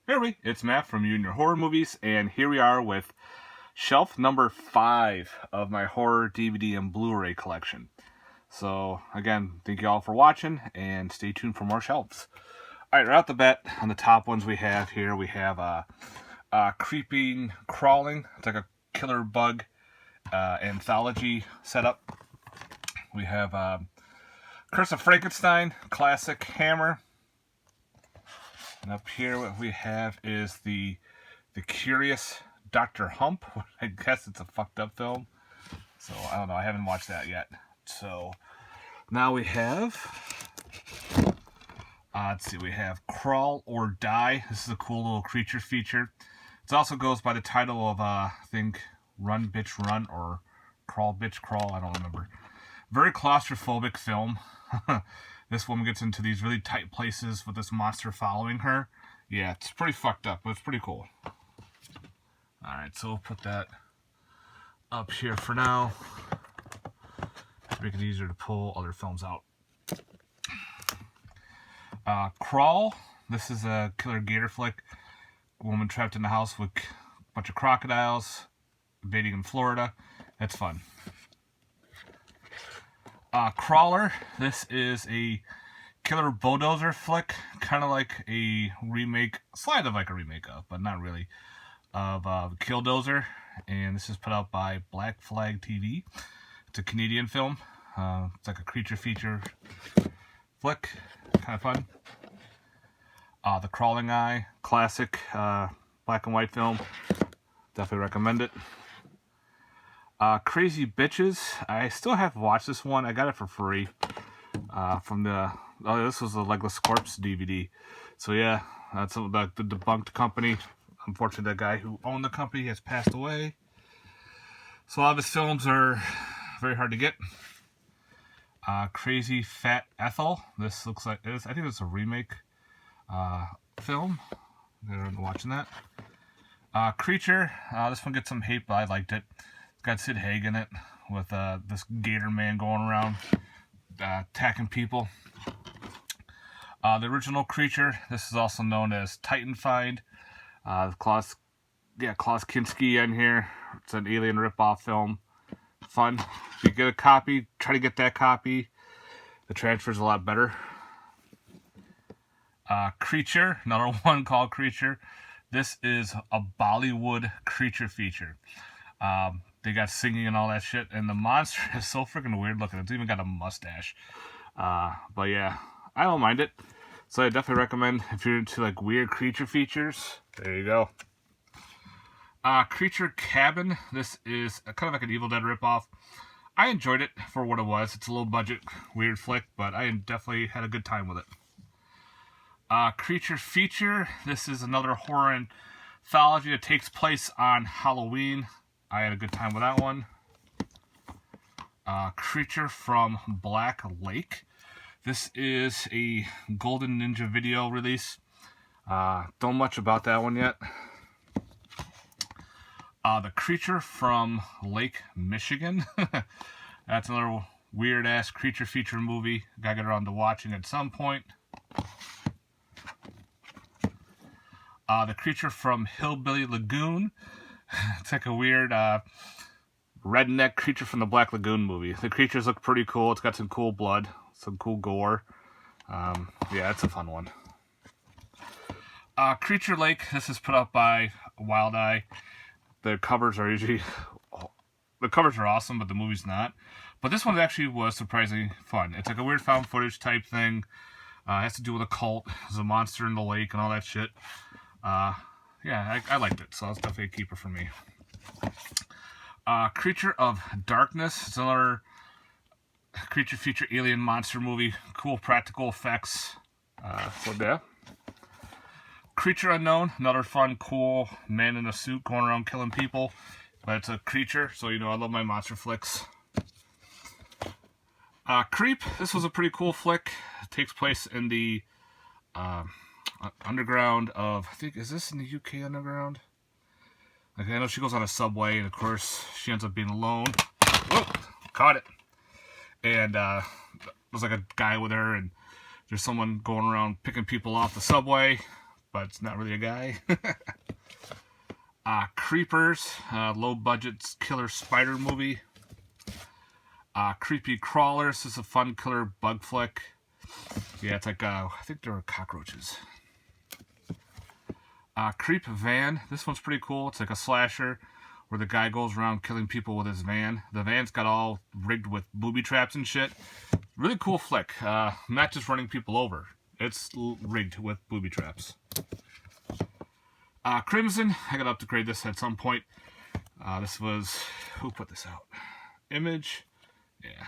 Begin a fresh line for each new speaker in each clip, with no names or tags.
Hey everybody, it's Matt from You and Your Horror Movies, and here we are with shelf number 5 of my horror DVD and Blu-ray collection. So, again, thank you all for watching, and stay tuned for more shelves. Alright, right off the bat, on the top ones we have here, we have Creeping Crawling. It's like a killer bug anthology setup. We have Curse of Frankenstein, classic Hammer. And up here what we have is the Curious Dr. Hump. I guess it's a fucked up film. So, I don't know. I haven't watched that yet. So, now we have... let's see. We have Crawl or Die. This is a cool little creature feature. It also goes by the title of, I think, Run Bitch Run or Crawl Bitch Crawl. I don't remember. Very claustrophobic film. This woman gets into these really tight places with this monster following her. Yeah, it's pretty fucked up, but it's pretty cool. Alright, so we'll put that up here for now to make it easier to pull other films out. Crawl. This is a killer gator flick. A woman trapped in the house with a bunch of crocodiles, invading in Florida. That's fun. Crawler. This is a killer bulldozer flick, kind of like a remake, slight of like a remake of, but not really, of Killdozer. And this is put out by Black Flag TV. It's a Canadian film. It's like a creature feature flick, kind of fun. The Crawling Eye, classic black and white film. Definitely recommend it. Crazy Bitches. I still have to watch this one. I got it for free from the... Oh, this was the Legless Corpse DVD. So yeah, that's the debunked company. Unfortunately, the guy who owned the company has passed away. So a lot of his films are very hard to get. Crazy Fat Ethel. This looks like... I think it's a remake film. I'm watching that. Creature. This one gets some hate, but I liked it. Got Sid Haig in it with this gator man going around attacking people. The original Creature. This is also known as Titan Find. Klaus Kinski in here. It's an alien ripoff film. Fun. If you get a copy, try to get that copy. The transfer's a lot better. Creature. Another one called Creature. This is a Bollywood creature feature. They got singing and all that shit, and the monster is so freaking weird looking. It's even got a mustache. But yeah, I don't mind it. So I definitely recommend if you're into like weird creature features. There you go. Creature Cabin. This is kind of like an Evil Dead ripoff. I enjoyed it for what it was. It's a low budget weird flick, but I definitely had a good time with it. Creature Feature. This is another horror anthology that takes place on Halloween. I had a good time with that one. Creature from Black Lake. This is a Golden Ninja video release. Don't much about that one yet. The Creature from Lake Michigan. That's another weird-ass creature feature movie. Gotta get around to watching at some point. The Creature from Hillbilly Lagoon. It's like a weird redneck creature from the Black Lagoon movie. The creatures look pretty cool. It's got some cool blood, some cool gore. Yeah, it's a fun one. Creature Lake. This is put out by Wild Eye. The covers are usually... The covers are awesome, but the movie's not. But this one actually was surprisingly fun. It's like a weird found footage type thing. It has to do with a cult. There's a monster in the lake and all that shit. Yeah, I liked it, so that's definitely a keeper for me. Creature of Darkness. It's another creature feature alien monster movie. Cool practical effects. So yeah. Creature Unknown. Another fun, cool man in a suit going around killing people. But it's a creature, so you know I love my monster flicks. Creep. This was a pretty cool flick. It takes place in the... underground of, I think, is this in the UK underground? Like, I know she goes on a subway, and of course, she ends up being alone. Whoa, caught it. And there's like a guy with her, and there's someone going around picking people off the subway. but it's not really a guy. Creepers, low-budget killer spider movie. Creepy Crawlers, this is a fun killer bug flick. Yeah, it's like, I think there are cockroaches. Creep Van, this one's pretty cool. It's like a slasher where the guy goes around killing people with his van. The van's got all rigged with booby traps and shit. Really cool flick. Not just running people over. It's rigged with booby traps. Crimson, I gotta upgrade this at some point. This was, who put this out? Image. Yeah.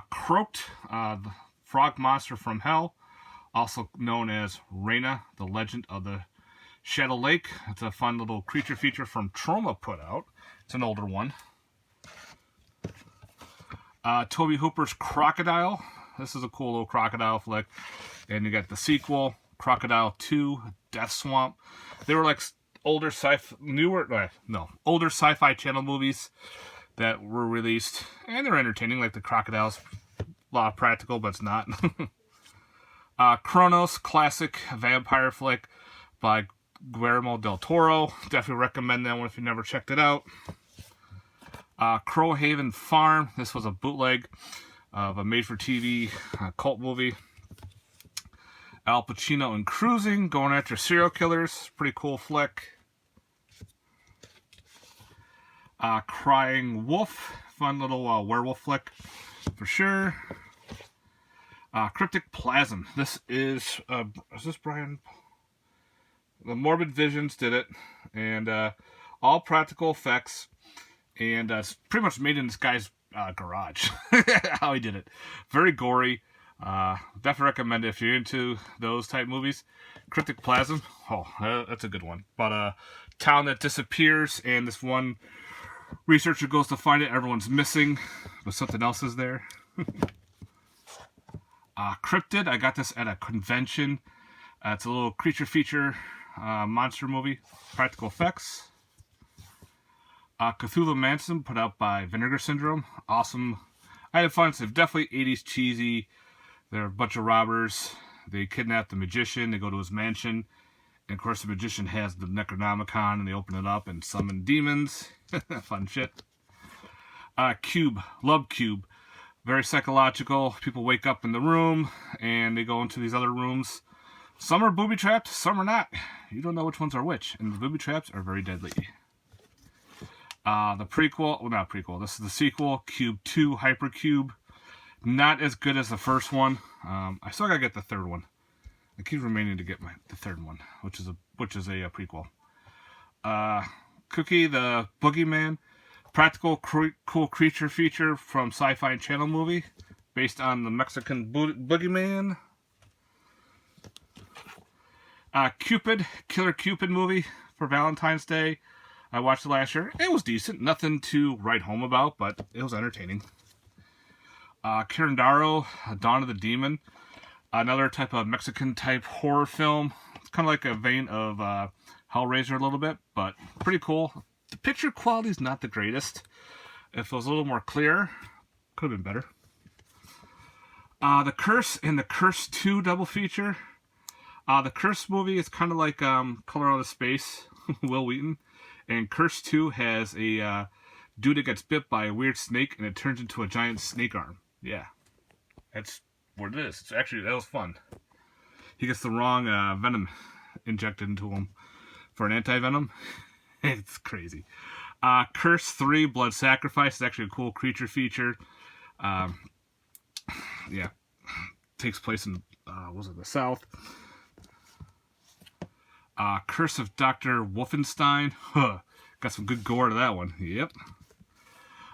Croaked, the frog monster from hell, also known as Raina, the Legend of the Shadow Lake. It's a fun little creature feature from Troma put out. It's an older one. Toby Hooper's Crocodile. This is a cool little crocodile flick. And you got the sequel, Crocodile 2, Death Swamp. They were like older sci-fi channel movies that were released, and they're entertaining, like the crocodiles. A lot of practical, but it's not. Kronos, classic vampire flick by Guillermo del Toro. Definitely recommend that one if you never checked it out. Crowhaven Farm. This was a bootleg of a made-for-TV cult movie. Al Pacino in Cruising, going after serial killers. Pretty cool flick. Crying Wolf, fun little werewolf flick for sure. Cryptic Plasm. This is this Brian? The Morbid Visions did it, and all practical effects, and it's pretty much made in this guy's garage. How he did it. Very gory. Definitely recommend it if you're into those type movies. Cryptic Plasm. Oh, that's a good one. But town that disappears, and this one researcher goes to find it. Everyone's missing, but something else is there. Cryptid. I got this at a convention. It's a little creature feature monster movie. Practical effects. Cthulhu Mansion, put out by Vinegar Syndrome. Awesome. I had fun. It's definitely 80s cheesy. They're a bunch of robbers. They kidnap the magician. They go to his mansion. And, of course, the magician has the Necronomicon, and they open it up and summon demons. Fun shit. Cube. Love Cube. Very psychological. People wake up in the room, and they go into these other rooms. Some are booby-trapped, some are not. You don't know which ones are which. And the booby-traps are very deadly. The prequel, well, not prequel, this is the sequel, Cube 2, Hypercube. Not as good as the first one. I still gotta get the third one. I keep remaining to get the third one, which is a prequel. Cookie, the Boogeyman, practical cool creature feature from Sci-Fi Channel movie, based on the Mexican Boogeyman. Cupid, Killer Cupid movie for Valentine's Day. I watched it last year. It was decent. Nothing to write home about, but it was entertaining. Kirandaro, Dawn of the Demon. Another type of Mexican-type horror film. It's kind of like a vein of Hellraiser a little bit, but pretty cool. The picture quality is not the greatest. If it was a little more clear, could have been better. The Curse and the Curse 2 double feature. The Curse movie is kind of like Color Out of Space, Will Wheaton. And Curse 2 has a dude that gets bit by a weird snake, and it turns into a giant snake arm. Yeah. That's what it is. Actually, that was fun. He gets the wrong venom injected into him for an anti-venom. It's crazy. Curse 3, Blood Sacrifice, is actually a cool creature feature. Yeah. Takes place in, the South. Curse of Dr. Wolfenstein. Got some good gore to that one. Yep.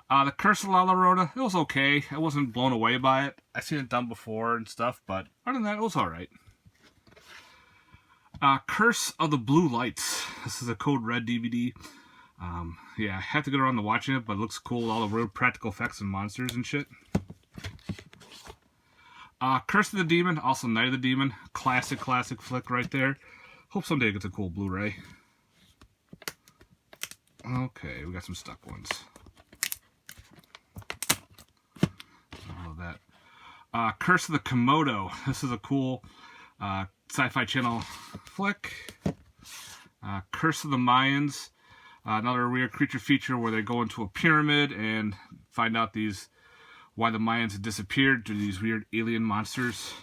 The Curse of La Llorona. It was okay. I wasn't blown away by it. I've seen it done before and stuff, but other than that, it was alright. Curse of the Blue Lights. This is a Code Red DVD. Yeah, I have to get around to watching it, but it looks cool. All the real practical effects and monsters and shit. Curse of the Demon. Also Night of the Demon. Classic flick right there. Hope someday it gets a cool Blu-ray. Okay, we got some stuck ones. I love that. Curse of the Komodo. This is a cool Sci-Fi Channel flick. Curse of the Mayans. Another weird creature feature where they go into a pyramid and find out why the Mayans had disappeared due to these weird alien monsters.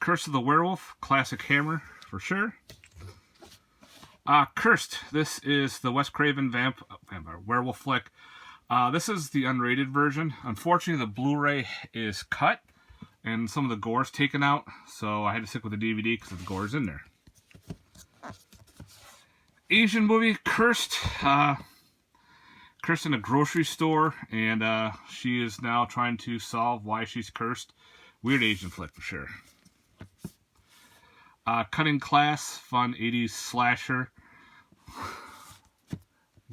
Curse of the Werewolf. Classic Hammer, for sure. Cursed. This is the Wes Craven vampire werewolf flick. This is the unrated version. Unfortunately, the Blu-ray is cut and some of the gore's taken out, so I had to stick with the DVD because the gore's in there. Asian movie, Cursed. Cursed in a grocery store, and she is now trying to solve why she's cursed. Weird Asian flick for sure. Cutting Class, fun 80s slasher.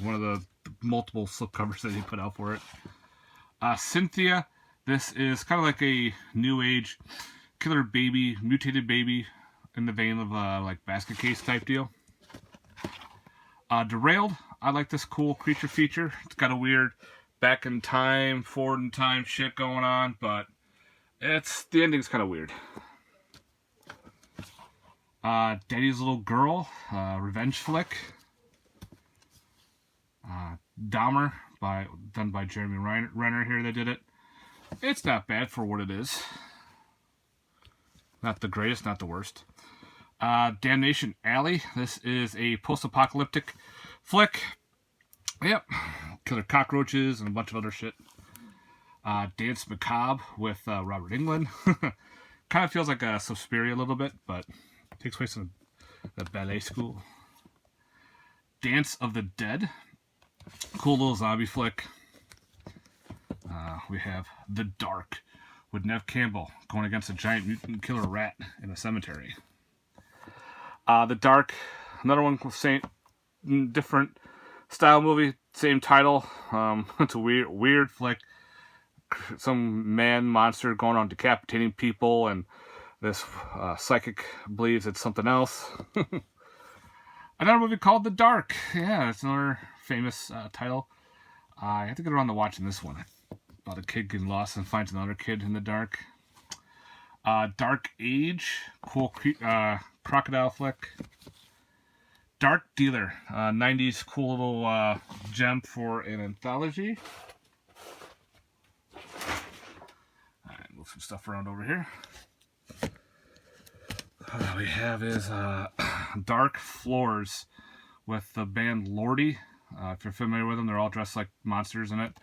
One of the multiple slipcovers that he put out for it. Cynthia, this is kind of like a new age killer baby, mutated baby in the vein of like basket case type deal. Derailed, I like this cool creature feature. It's got a weird back in time, forward in time shit going on, but the ending's kind of weird. Daddy's Little Girl, revenge flick. Dahmer, done by Jeremy Renner here. They did it. It's not bad for what it is. Not the greatest, not the worst. Damnation Alley. This is a post-apocalyptic flick. Yep. Killer cockroaches and a bunch of other shit. Dance Macabre with Robert Englund. Kind of feels like a Suspiria a little bit, but it takes place in the ballet school. Dance of the Dead. Cool little zombie flick. We have The Dark with Nev Campbell going against a giant mutant killer rat in a cemetery. The Dark, another one with different style movie, same title. It's a weird flick. Some man monster going on decapitating people, and this psychic believes it's something else. Another movie called The Dark. Yeah, it's another famous title. I have to get around to watching this one. About a kid getting lost and finds another kid in the dark. Dark Age, cool crocodile flick. Dark Dealer, 90s cool little gem for an anthology. Alright, move some stuff around over here. What we have is Dark Floors with the band Lordi. If you're familiar with them, they're all dressed like monsters in it.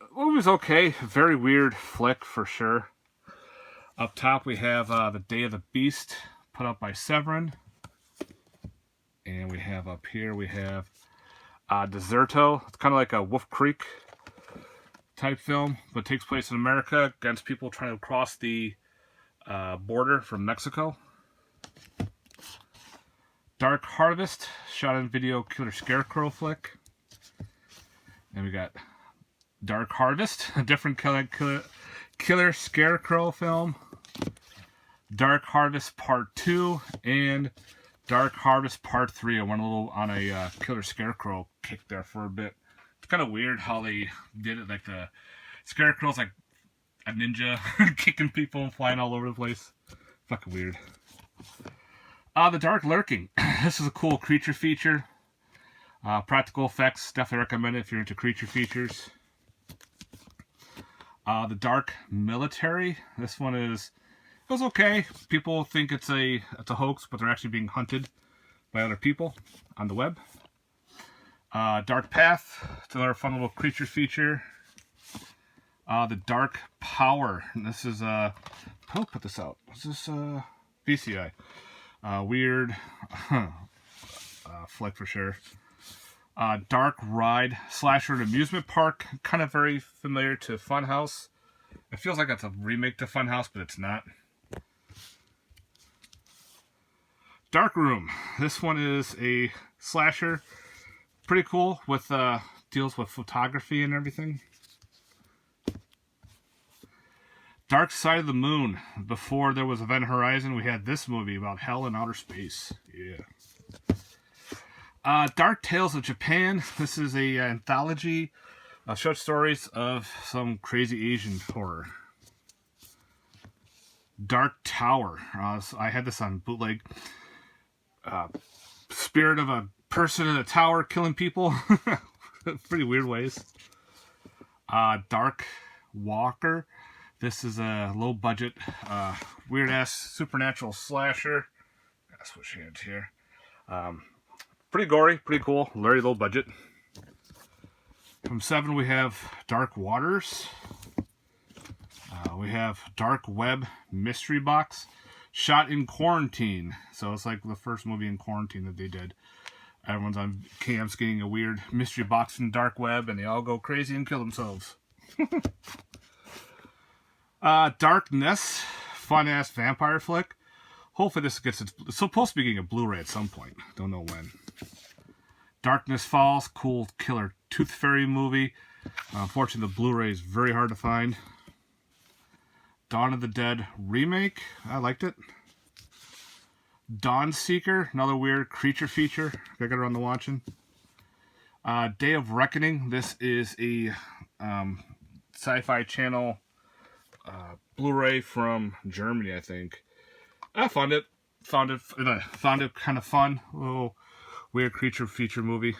The movie's okay. Very weird flick for sure. Up top we have The Day of the Beast, put up by Severin. And we have up here, we have Deserto. It's kind of like a Wolf Creek type film, but takes place in America against people trying to cross the border from Mexico. Dark Harvest, shot in video killer scarecrow flick. And we got Dark Harvest, a different killer scarecrow film. Dark Harvest Part 2 and Dark Harvest Part 3. I went on a killer scarecrow kick there for a bit. It's kind of weird how they did it. Like the scarecrow's like a ninja kicking people and flying all over the place. Fucking weird. The Dark Lurking. This is a cool creature feature. Practical effects. Definitely recommend it if you're into creature features. The Dark Military. This one it was okay. People think it's a hoax, but they're actually being hunted by other people on the web. Dark Path. It's another fun little creature feature. The Dark Power. And this is who put this out? Is this VCI? Weird flick for sure. Dark Ride, slasher at amusement park, kind of very familiar to Funhouse. It feels like it's a remake to Funhouse, but it's not. Dark Room. This one is a slasher, pretty cool with deals with photography and everything. Dark Side of the Moon. Before there was Event Horizon, we had this movie about hell and outer space. Yeah. Dark Tales of Japan. This is a anthology of short stories of some crazy Asian horror. Dark Tower. So I had this on bootleg. Spirit of a person in a tower killing people. Pretty weird ways. Dark Walker. This is a low budget, weird ass supernatural slasher. Gotta switch hands here. Pretty gory, pretty cool, very low budget. From 7 we have Dark Waters. We have Dark Web Mystery Box. Shot in Quarantine. So it's like the first movie in quarantine that they did. Everyone's on camps getting a weird mystery box in dark web, and they all go crazy and kill themselves. Darkness. Fun-ass vampire flick. Hopefully this gets... It's supposed to be getting a Blu-ray at some point. Don't know when. Darkness Falls. Cool killer tooth fairy movie. Unfortunately, the Blu-ray is very hard to find. Dawn of the Dead remake. I liked it. Dawn Seeker. Another weird creature feature. I got around to watching. Day of Reckoning. This is a Sci-Fi Channel Blu-ray from Germany, I think. I found it kind of fun. A little weird creature feature movie.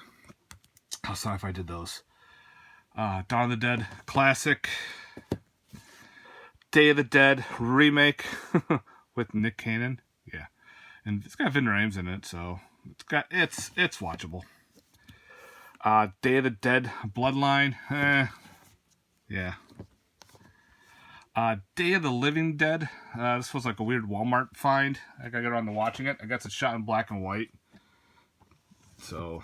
How Sci-Fi did those. Dawn of the Dead classic. Day of the Dead remake with Nick Cannon. Yeah, and it's got Vin Rhames in it, so it's watchable. Day of the Dead Bloodline. Yeah. Day of the Living Dead. This was like a weird Walmart find. I gotta get around to watching it. I guess it's shot in black and white. So,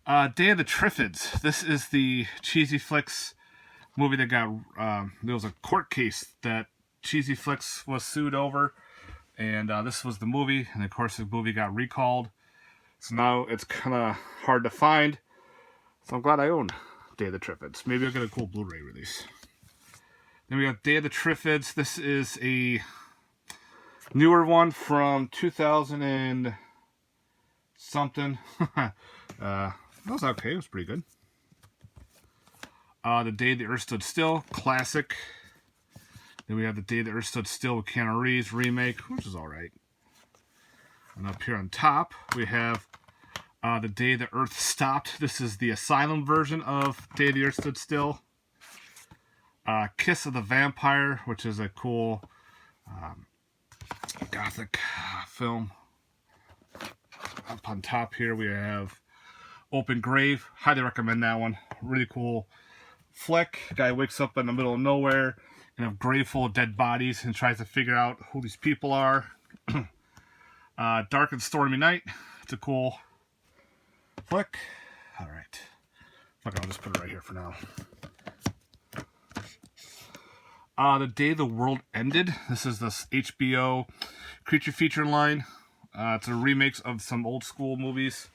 Day of the Triffids. This is the Cheesy Flicks movie that got, there was a court case that Cheesy Flicks was sued over, and this was the movie, and of course the movie got recalled, so now it's kind of hard to find, so I'm glad I own Day of the Triffids. Maybe I'll get a cool Blu-ray release. Then we got Day of the Triffids. This is a newer one from 2000 and something. That was okay, it was pretty good. The Day the Earth Stood Still, classic. Then we have The Day the Earth Stood Still with Keanu Reeves remake, which is alright. And up here on top, we have The Day the Earth Stopped. This is the Asylum version of Day the Earth Stood Still. Kiss of the Vampire, which is a cool Gothic film. Up on top here, we have Open Grave. Highly recommend that one. Really cool flick. Guy wakes up in the middle of nowhere in a grave full of dead bodies and tries to figure out who these people are. Dark and Stormy Night. It's a cool flick. Alright. Okay, I'll just put it right here for now. The Day the World Ended. This is this HBO creature feature line. It's a remix of some old school movies.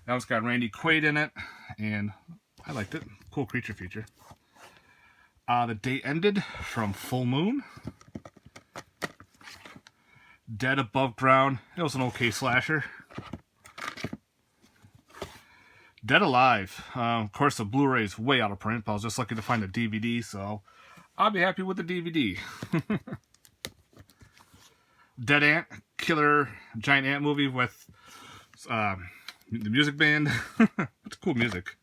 Now it's got Randy Quaid in it, and I liked it. Cool creature feature. The Day Ended from Full Moon. Dead Above Ground. It was an okay slasher. Dead Alive. Of course, the Blu-ray is way out of print, but I was just lucky to find a DVD, so I'll be happy with the DVD. Dead Ant. Killer giant ant movie with the music band. It's cool music.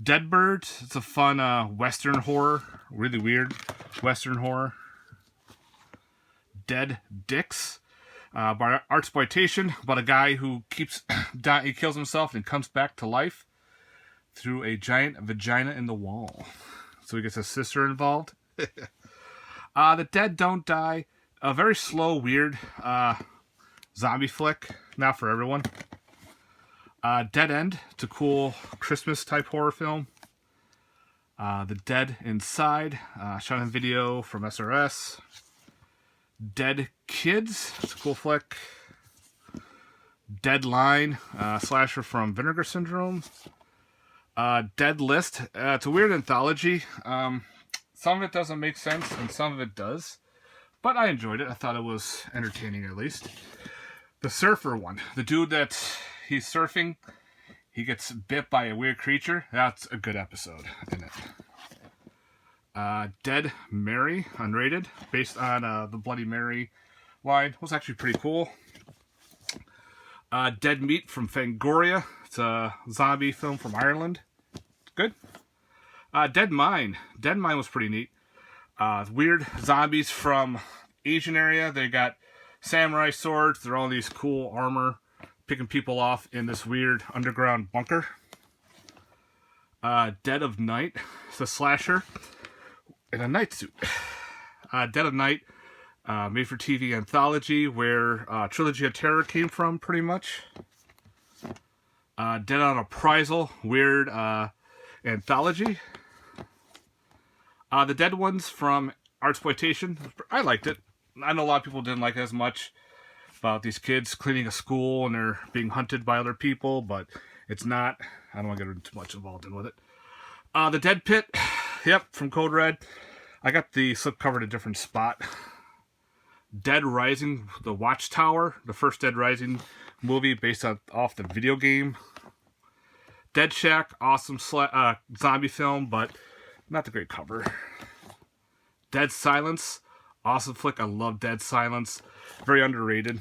Dead Birds. It's a fun Western horror. Really weird Western horror. Dead Dicks. By Artsploitation. About a guy who keeps dying. He kills himself and comes back to life through a giant vagina in the wall. So he gets his sister involved. The Dead Don't Die. A very slow, weird zombie flick. Not for everyone. Dead End. It's a cool Christmas type horror film. The Dead Inside. Shot on video from SRS. Dead Kids. It's a cool flick. Deadline. Slasher from Vinegar Syndrome. Dead List. It's a weird anthology. Some of it doesn't make sense and some of it does. But I enjoyed it. I thought it was entertaining at least. The surfer one. The dude that he's surfing, he gets bit by a weird creature. That's a good episode, isn't it? Dead Mary, unrated, based on the Bloody Mary line. Was actually pretty cool. Dead Meat from Fangoria. It's a zombie film from Ireland. Good. Dead Mine. Dead Mine was pretty neat. Weird zombies from Asian area. They got samurai swords. They're all these cool armor, picking people off in this weird underground bunker. Dead of Night. It's a slasher in a night suit. Dead of Night, made for TV anthology, where Trilogy of Terror came from, pretty much. Dead on Appraisal, weird anthology. The Dead Ones from Artsploitation. I liked it. I know a lot of people didn't like it as much, about these kids cleaning a school and they're being hunted by other people, but it's not. I don't want to get too much involved in with it. The Dead Pit, yep, from Code Red. I got the slipcover in a different spot. Dead Rising, The Watchtower, the first Dead Rising movie based off the video game. Dead Shack, awesome zombie film, but not the great cover. Dead Silence, awesome flick. I love Dead Silence. Very underrated.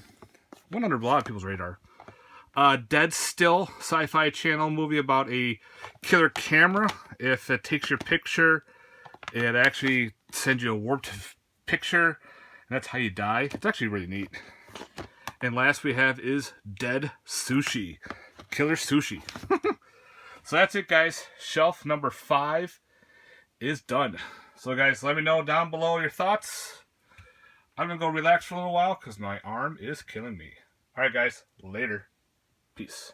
Went under a lot of people's radar. Dead Still, Sci-Fi Channel movie about a killer camera. If it takes your picture, it actually sends you a warped picture, and that's how you die. It's actually really neat. And last we have is Dead Sushi. Killer sushi. So that's it, guys. Shelf number 5 is done. So guys, let me know down below your thoughts. I'm going to go relax for a little while because my arm is killing me. Alright guys, later. Peace.